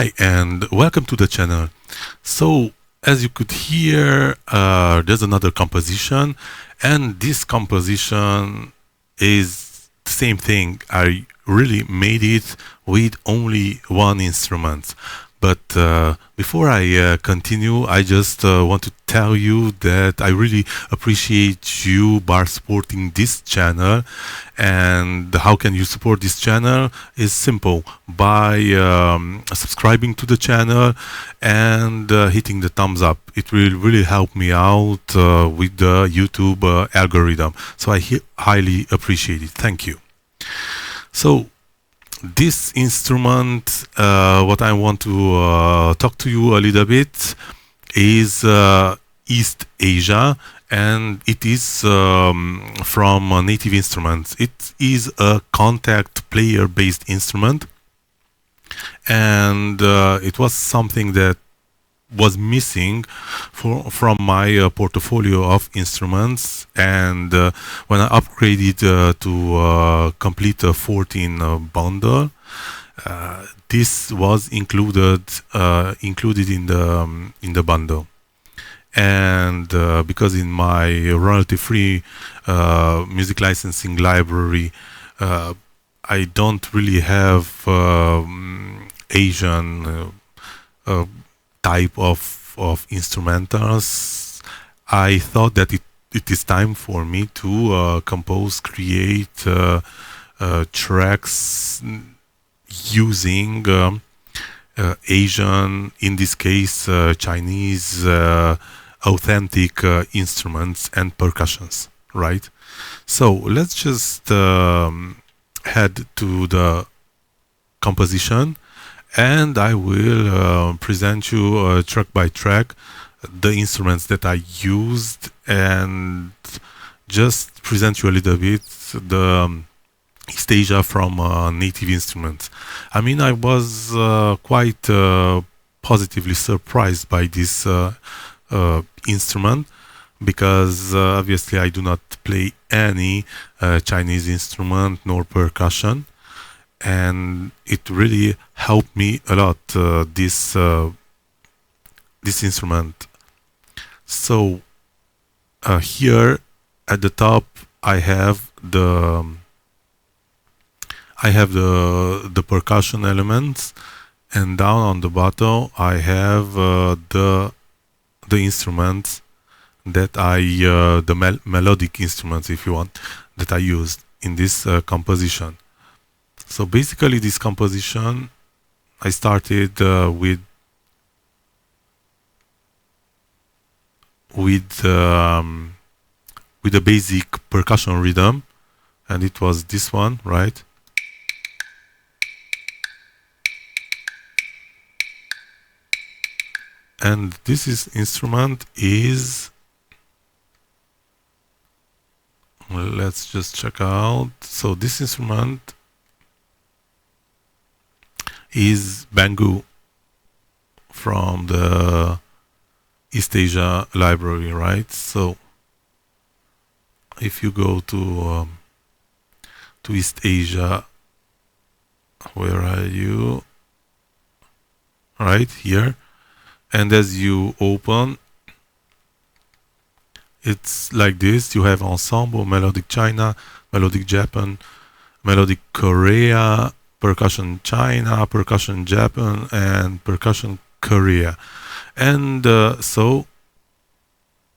Hi and welcome to the channel. So as you could hear, there's another composition, and this composition is the same thing. I really made it with only one instrument. But before I continue, I just want to tell you that I really appreciate you by supporting this channel. And how can you support this channel? Is simple, by subscribing to the channel and hitting the thumbs up. It will really help me out with the YouTube algorithm. So I highly appreciate it. Thank you. So this instrument, what I want to talk to you a little bit is East Asia, and it is from Native Instruments. It is a contact player based instrument, and it was something that was missing from my portfolio of instruments, and when I upgraded to complete a 14 bundle, this was included in the bundle. And because in my royalty-free music licensing library, I don't really have Asian type of instrumentals, I thought that it is time for me to create tracks using Asian, in this case Chinese, authentic instruments and percussions, right? So let's just head to the composition, and I will present you track by track the instruments that I used, and just present you a little bit the East Asia from Native Instruments. I mean, I was quite positively surprised by this instrument, because obviously I do not play any Chinese instrument nor percussion, and it really helped me a lot, this instrument. So here at the top I have the percussion elements, and down on the bottom I have the instruments that the melodic instruments, if you want, that I used in this composition. So basically this composition, I started with a basic percussion rhythm, and it was this one, right? And this instrument is, let's just check out. So this instrument is Bangu from the East Asia library, right? So if you go to East Asia, where are you? Right here. And as you open, it's like this. You have ensemble, melodic China, melodic Japan, melodic Korea, percussion China, percussion Japan, and percussion Korea. And so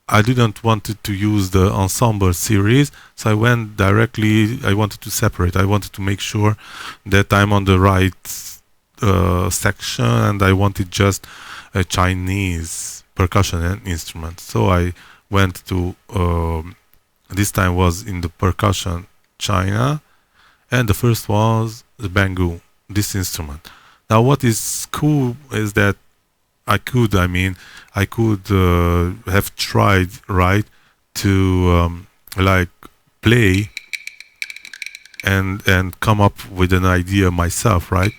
I didn't want to use the ensemble series, so I went directly, I wanted to separate. I wanted to make sure that I'm on the right section, and I wanted just a Chinese percussion and instrument. So I went to, this time was in the percussion China, and the first was the Bangu, this instrument. Now what is cool is that I could have tried, right, to like play and come up with an idea myself, right?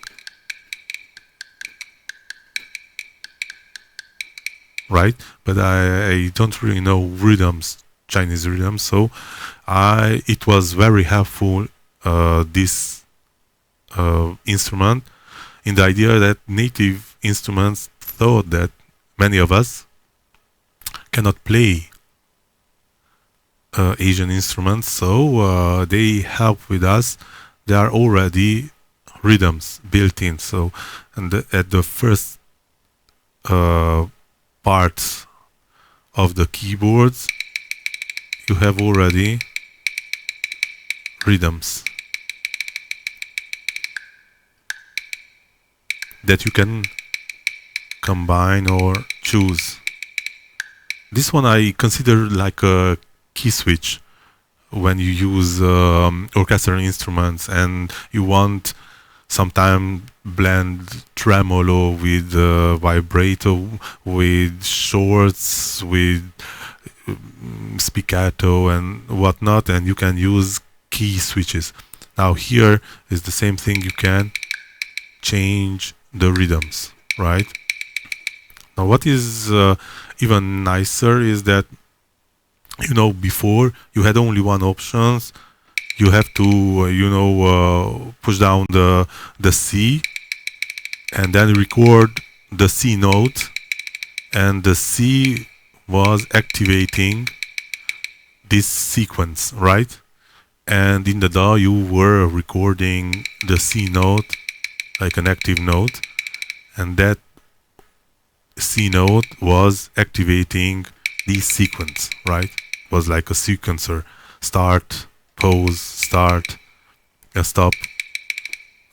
Right, but I don't really know rhythms, Chinese rhythms, so it was very helpful, this instrument, in the idea that native instruments thought that many of us cannot play Asian instruments, so they help with us. There are already rhythms built in. So, and at the first parts of the keyboards, you have already rhythms that you can combine or choose. This one I consider like a key switch when you use orchestral instruments and you want sometimes blend tremolo with vibrato, with shorts, with spiccato and whatnot, and you can use key switches. Now here is the same thing, you can change the rhythms, right? Now what is even nicer is that, you know, before you had only one options. You have to push down the C and then record the C note, and the C was activating this sequence, right? And in the DAW you were recording the C note like an active note, and that C note was activating this sequence, right? It was like a sequencer: start, pause, start, stop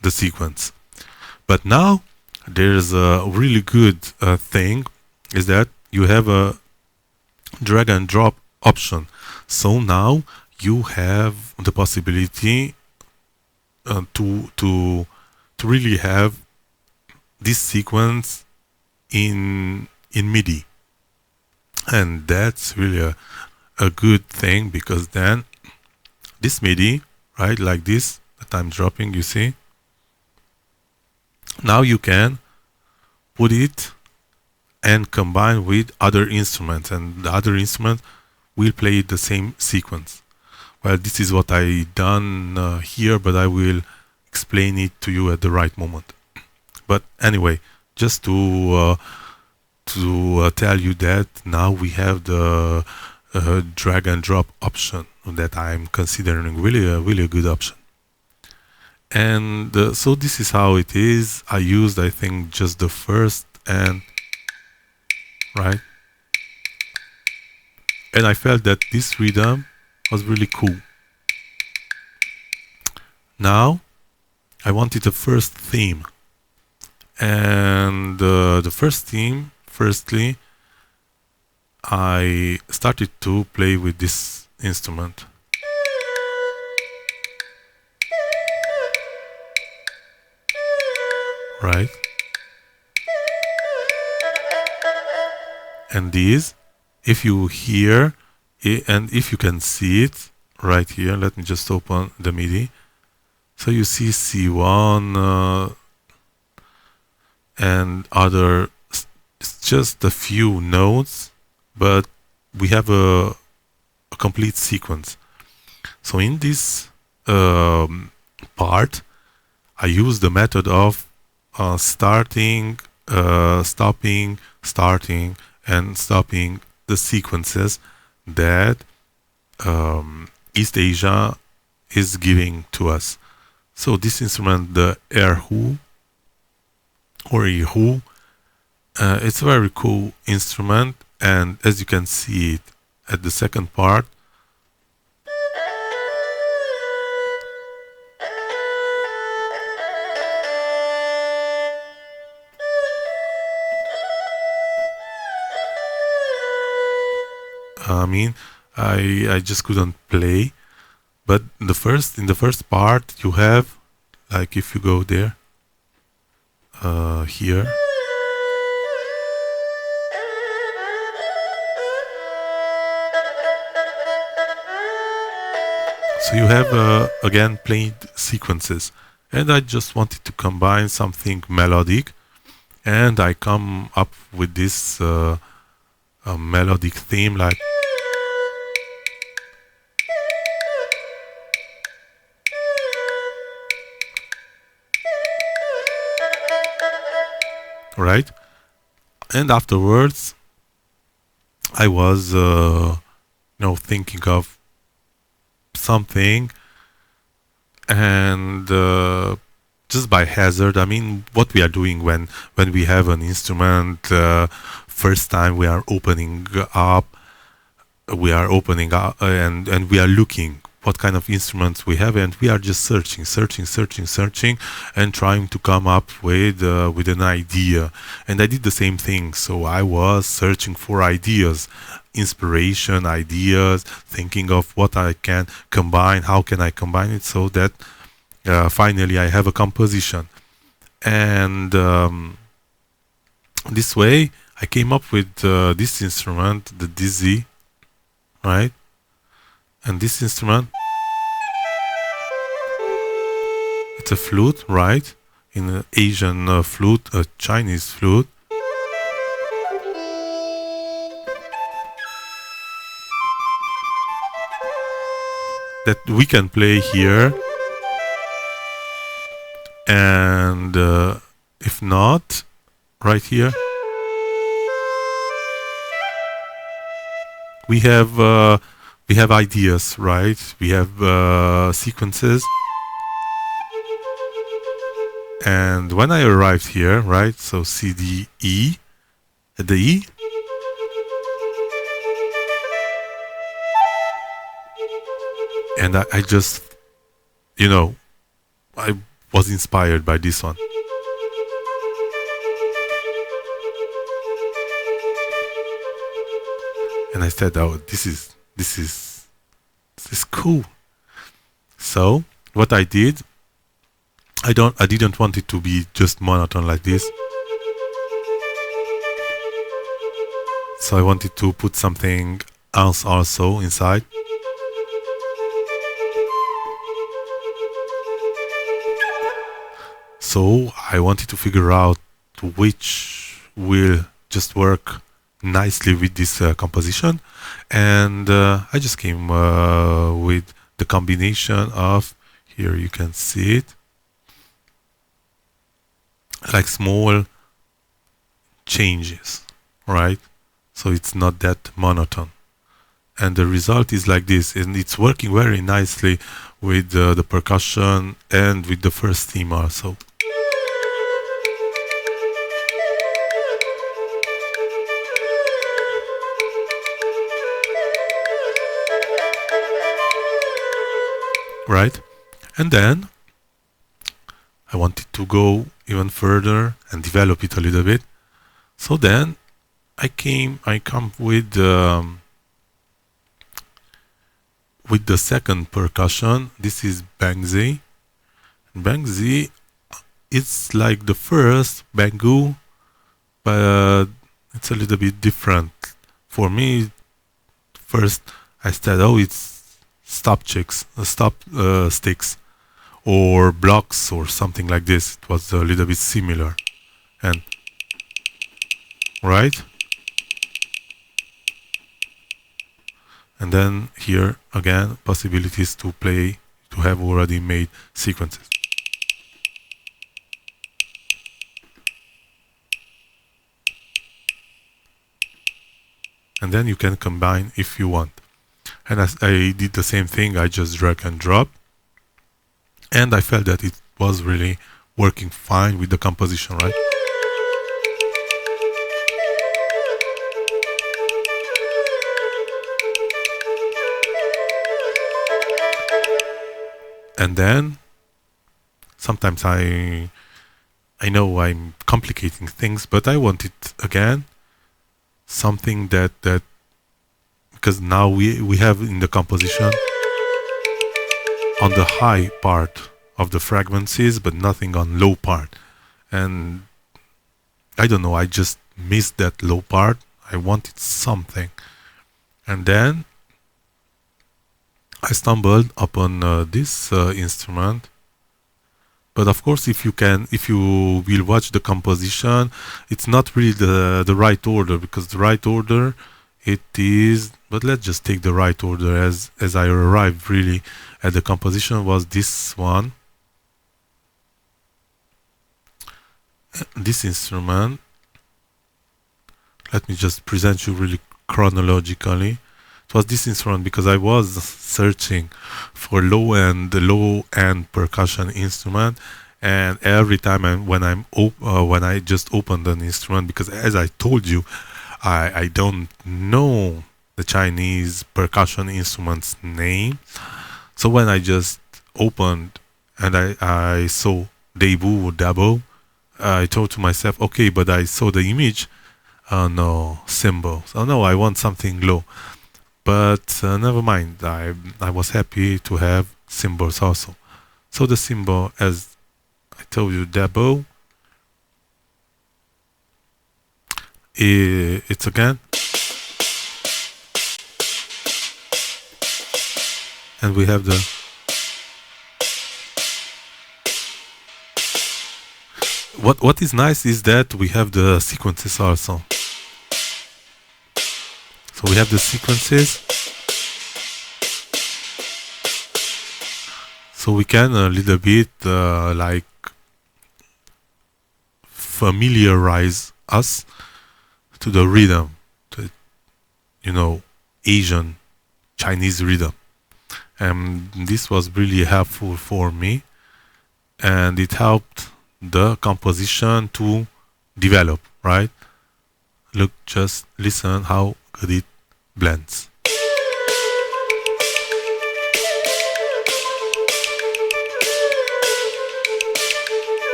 the sequence. But now there's a really good thing, is that you have a drag and drop option. So now you have the possibility to really have this sequence in MIDI, and that's really a good thing, because then this MIDI, right, like this that I'm dropping, you see, now you can put it and combine with other instruments, and the other instrument will play the same sequence. Well, this is what I done here, but I will explain it to you at the right moment. But anyway, just to tell you that now we have the drag and drop option that I'm considering really a good option. And so this is how it is. I used, I think, just the first, and right, and I felt that this rhythm was really cool. Now I wanted the first theme, and the first theme, firstly, I started to play with this instrument. Right? And these, if you hear it, and if you can see it right here, let me just open the MIDI. So you see C1 and other, it's just a few notes, but we have a complete sequence. So in this part, I use the method of starting, stopping, starting, and stopping the sequences that East Asia is giving to us. So this instrument, the Erhu or Erhu, it's a very cool instrument, and as you can see it at the second part, I mean, I just couldn't play. But in the first part, you have, like, if you go there, here, so you have again played sequences, and I just wanted to combine something melodic, and I come up with this melodic theme, like. right? And afterwards, I was, thinking of something, and just by hazard, I mean, what we are doing when we have an instrument, first time we are opening up, and we are looking what kind of instruments we have, and we are just searching, and trying to come up with an idea. And I did the same thing. So I was searching for ideas, inspiration, ideas, thinking of what I can combine, how can I combine it, so that finally I have a composition. And this way I came up with this instrument, the Dizi, right? And this instrument, it's a flute, right? In an Asian flute, a Chinese flute. That we can play here. And if not, right here, we have ideas, right? We have sequences. And when I arrived here, right, so C, D, E, at the E, and I just, I was inspired by this one. And I said, oh, this is cool. So what I did, I didn't want it to be just monotone like this. So I wanted to put something else also inside. So I wanted to figure out which will just work nicely with this composition, and I just came with the combination of, here you can see it, like small changes, right? So it's not that monotone, and the result is like this, and it's working very nicely with the percussion and with the first theme also. Right? And then I wanted to go even further and develop it a little bit. So then I come with the second percussion. This is Bangzil. Bangzil, it's like the first Bangu, but it's a little bit different. For me, first I said, oh, it's stop sticks or blocks or something like this. It was a little bit similar, and right, and then here again possibilities to play, to have already made sequences. And then you can combine if you want. And I did the same thing, I just drag and drop. And I felt that it was really working fine with the composition, right? And then sometimes I know I'm complicating things, but I wanted again something that because now we have in the composition on the high part of the frequencies, but nothing on low part. And I don't know, I just missed that low part. I wanted something. And then I stumbled upon this instrument. But of course, if you will watch the composition, it's not really the right order, because the right order it is, but let's just take the right order as I arrived really at the composition was this one. This instrument, let me just present you really chronologically. It was this instrument because I was searching for low-end percussion instrument, and every time when I just opened an instrument, because as I told you, I don't know the Chinese percussion instruments name. So when I just opened and I saw Dabu or Dabo, I thought to myself, okay, but I saw the image. Oh no, cymbals. Oh no, I want something low. But never mind. I was happy to have cymbals also. So the cymbal, as I told you, Dabo, it's again, and we have the what is nice is that we have the sequences also. So we have the sequences, so we can a little bit like familiarize us to the rhythm, to, Asian Chinese rhythm. And this was really helpful for me, and it helped the composition to develop, right? Look, just listen how good it blends.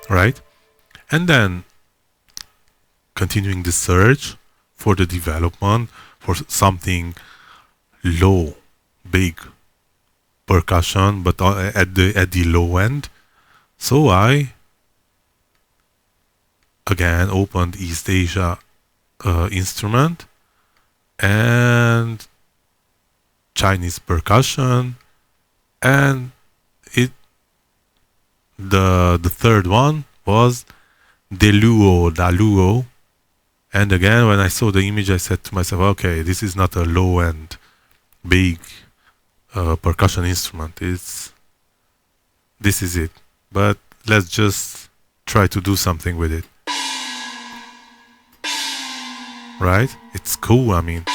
Right? And then continuing the search for the development for something low, big percussion, but at the low end. So I again opened East Asia instrument and Chinese percussion, and the third one was Daluo. And again, when I saw the image, I said to myself, okay, this is not a low end big percussion instrument. This is it. But let's just try to do something with it. Right? It's cool, I mean.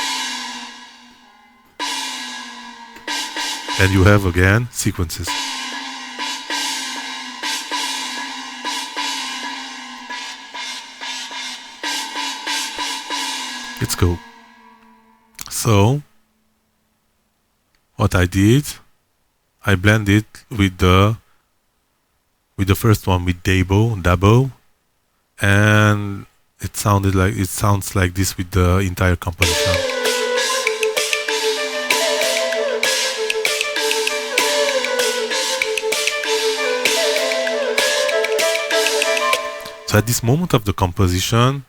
And you have again sequences. It's cool. So what I did, I blended with the first one with Dabo, and it sounds like this with the entire composition. So at this moment of the composition,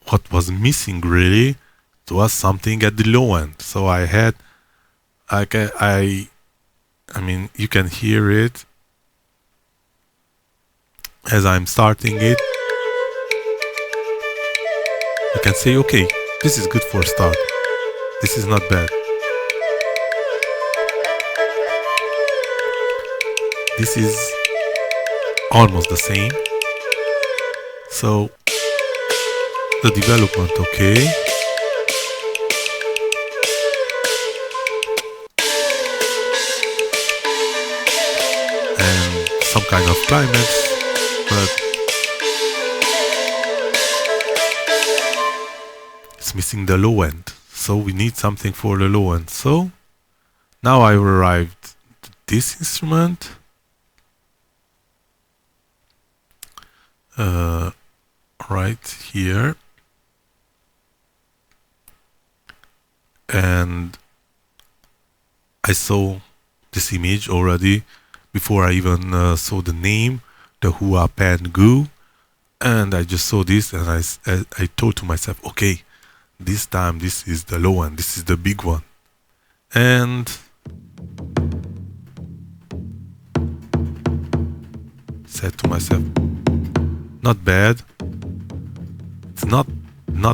what was missing really was something at the low end. So I had, I mean, you can hear it as I'm starting it. You can say, okay, this is good for a start. This is not bad. This is almost the same. So the development, okay. And some kind of climax, but it's missing the low end. So we need something for the low end. So now I arrived to this instrument. Right here. And I saw this image already before I even saw the name, the Hua PenGu, and I just saw this and I told to myself, okay, this time this is the low one, this is the big one. And said to myself, not bad, it's not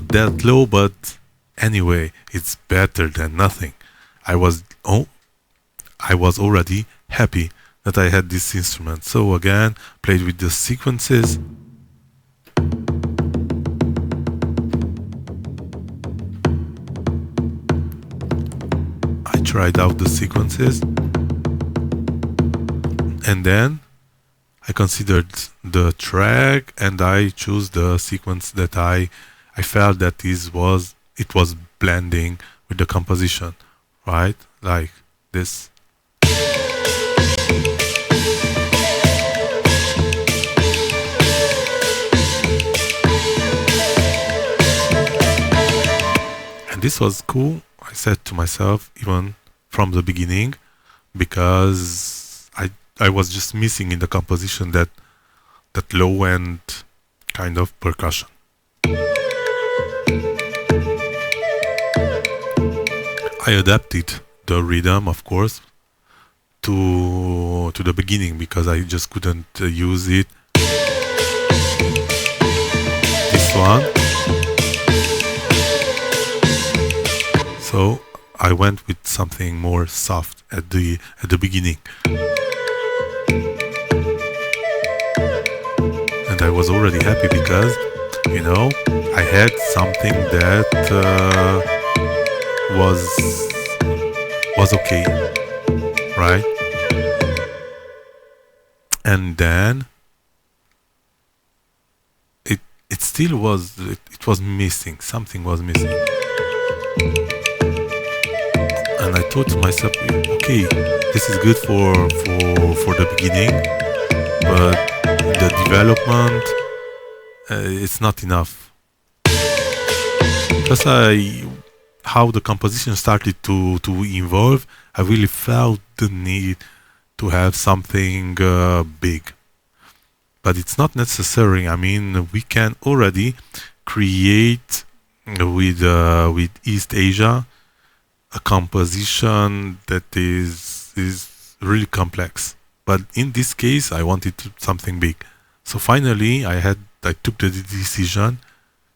that low, but anyway, it's better than nothing. I was already happy that I had this instrument. So again, played with the sequences, tried out the sequences, and then I considered the track, and I chose the sequence that I felt that it was blending with the composition, right? Like this. And this was cool, I said to myself, even from the beginning, because I was just missing in the composition that low end kind of percussion. I adapted the rhythm, of course, to the beginning, because I just couldn't use it. This one. So I went with something more soft at the beginning. And I was already happy because, you know, I had something that was okay, right? And then it still was, it was missing, something was missing. And I thought to myself, okay, this is good for the beginning, but the development, it's not enough. Plus, how the composition started to evolve, I really felt the need to have something big. But it's not necessary. I mean, we can already create with East Asia a composition that is really complex. But in this case, I wanted something big. So finally, I took the decision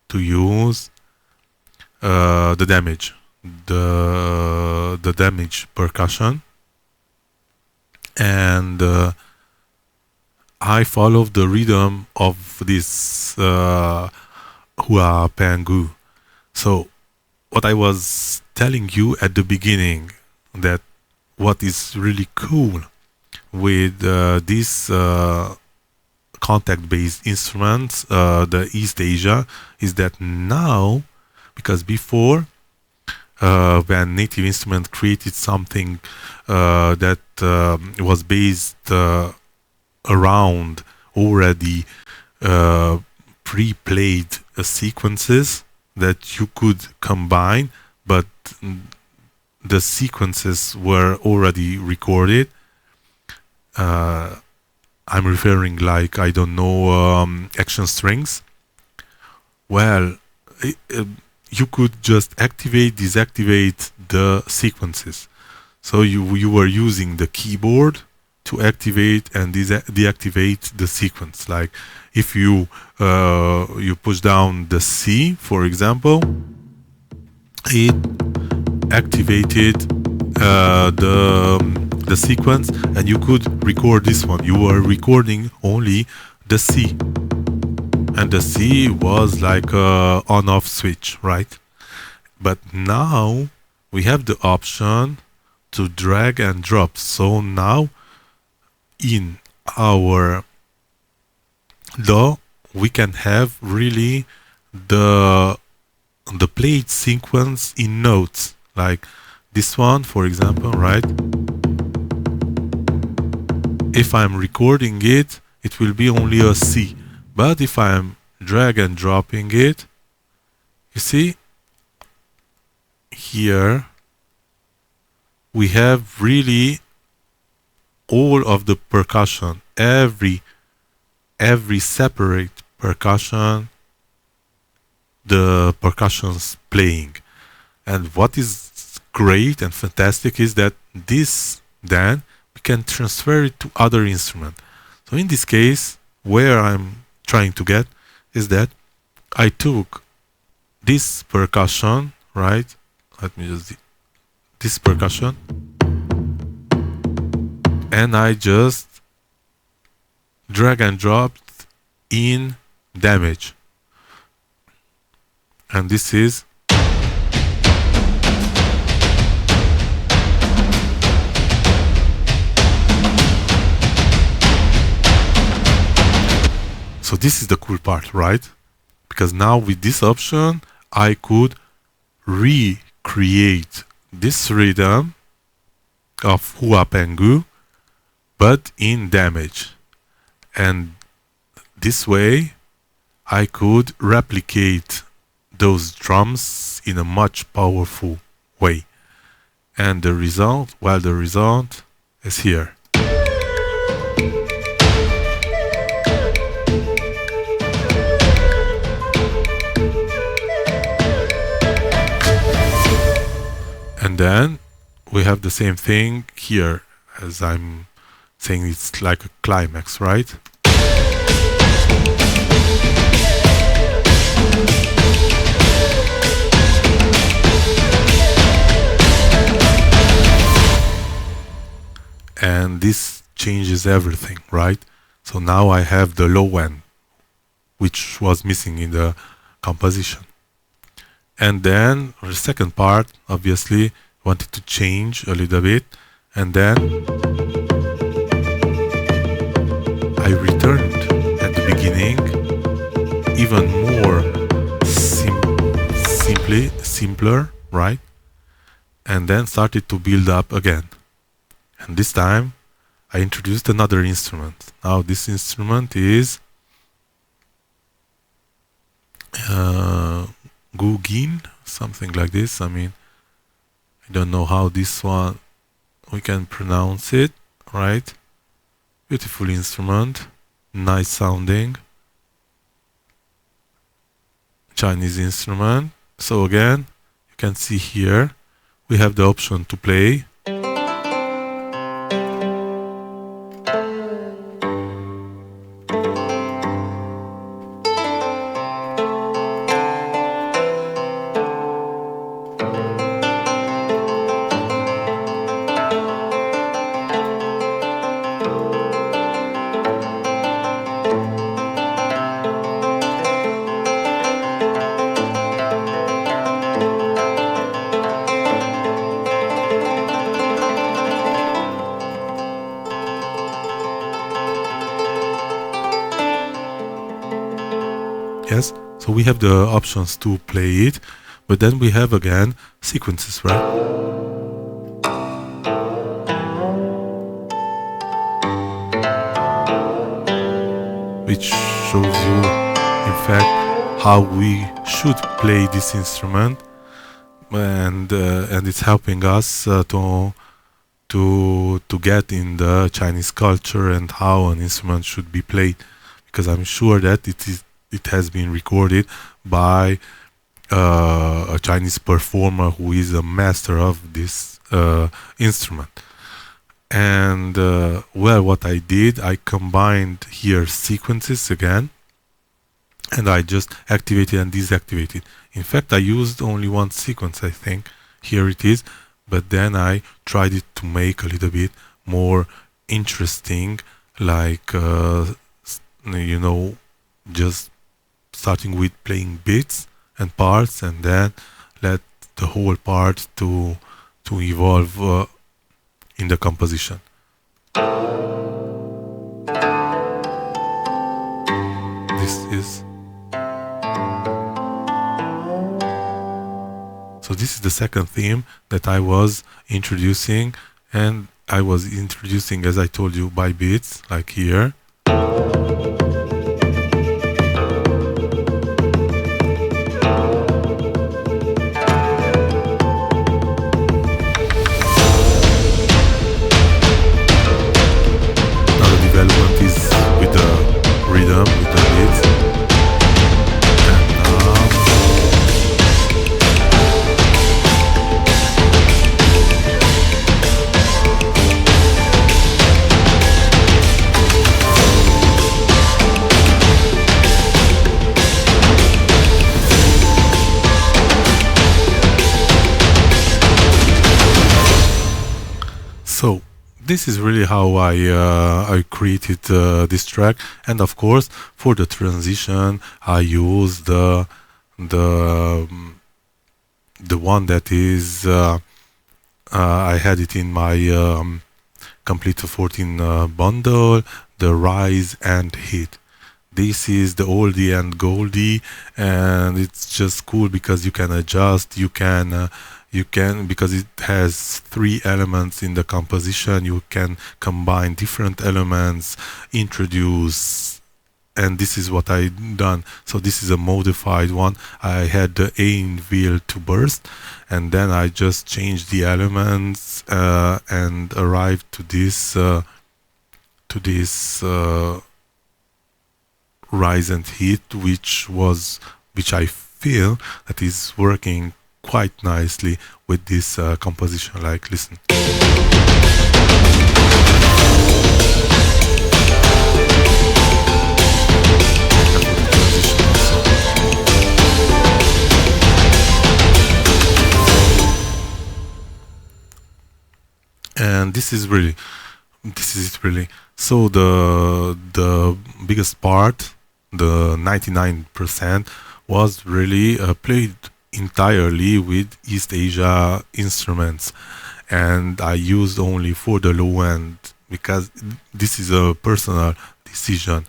to use the damage percussion, and I followed the rhythm of this hua PenGu. So what I was telling you at the beginning, that what is really cool with these contact-based instruments, the East Asia, is that now, because before, when Native Instrument created something that was based around already pre-played sequences that you could combine, but the sequences were already recorded. I'm referring, like, I don't know, action strings. Well, you could just activate, deactivate the sequences. So you were using the keyboard to activate and deactivate the sequence. Like if you push down the C, for example, it activated the sequence, and you could record this one. You were recording only the C, and the C was like a on-off switch, right? But now we have the option to drag and drop. So now in our DAW we can have really the played sequence in notes, like this one, for example, right? If I'm recording it, it will be only a C. But if I'm drag and dropping it, you see, here we have really all of the percussion, every separate percussion, the percussions playing. And what is great and fantastic is that this, then we can transfer it to other instrument. So in this case, where I'm trying to get is that I took this percussion, right? Let me just this percussion, and I just drag and dropped in damage. And this is So this is the cool part, right? Because now with this option, I could recreate this rhythm of Hua PenGu, but in damage. And this way, I could replicate those drums in a much powerful way. And the result, well, the result is here. And then we have the same thing here, as I'm saying, it's like a climax, right? And this changes everything, right? So now I have the low end, which was missing in the composition. And then the second part, obviously, wanted to change a little bit. And then I returned at the beginning even more simpler, right? And then started to build up again. And this time I introduced another instrument. Now this instrument is Guquin, something like this. I mean, I don't know how this one we can pronounce it, right? Beautiful instrument, nice sounding Chinese instrument. So again, you can see here we have the option to play yes, so we have the options to play it, but then we have again sequences, right? Which shows you, in fact, how we should play this instrument, and it's helping us to get in the Chinese culture and how an instrument should be played, because I'm sure that it has been recorded by a Chinese performer who is a master of this instrument. And well, what I did, I combined here sequences again, and I just activated and deactivated. In fact, I used only one sequence, I think. Here it is, but then I tried it to make a little bit more interesting, like you know, just starting with playing bits and parts, and then let the whole part to evolve in the composition. This is so this is the second theme that I was introducing, and I was introducing, as I told you, by bits, like here. So this is really how I created this track, and of course for the transition I used the one that is I had it in my Complete 14 bundle, the Rise and Hit. This is the oldie and goldie, and it's just cool because you can adjust, you can, because it has three elements in the composition, you can combine different elements, introduce, and this is what I done. So this is a modified one. I had the anvil to burst, and then I just changed the elements and arrived to this rise and hit, which I feel that is working quite nicely with this composition. Like, listen. And this is it really. So the biggest part, the 99%, was really played entirely with East Asia instruments, and I used only for the low end because this is a personal decision,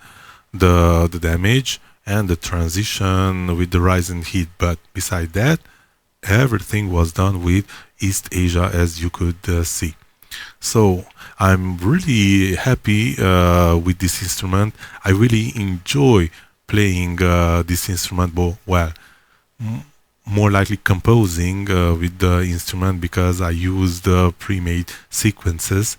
the damage and the transition with the rise and hit. But beside that, everything was done with East Asia, as you could see. So I'm really happy with this instrument. I really enjoy playing this instrument, but well, more likely composing with the instrument, because I use the pre-made sequences.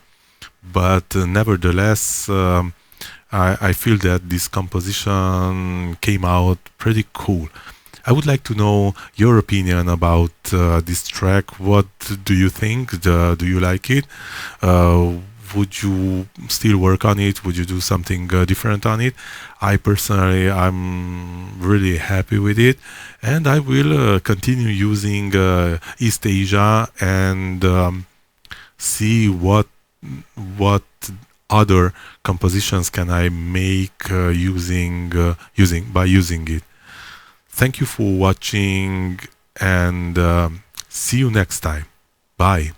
But nevertheless, I feel that this composition came out pretty cool. I would like to know your opinion about this track. What do you think? Do you like it? Would you still work on it? Would you do something different on it? I personally, I'm really happy with it, and I will continue using East Asia and see what other compositions can I make using it. Thank you for watching, and see you next time. Bye.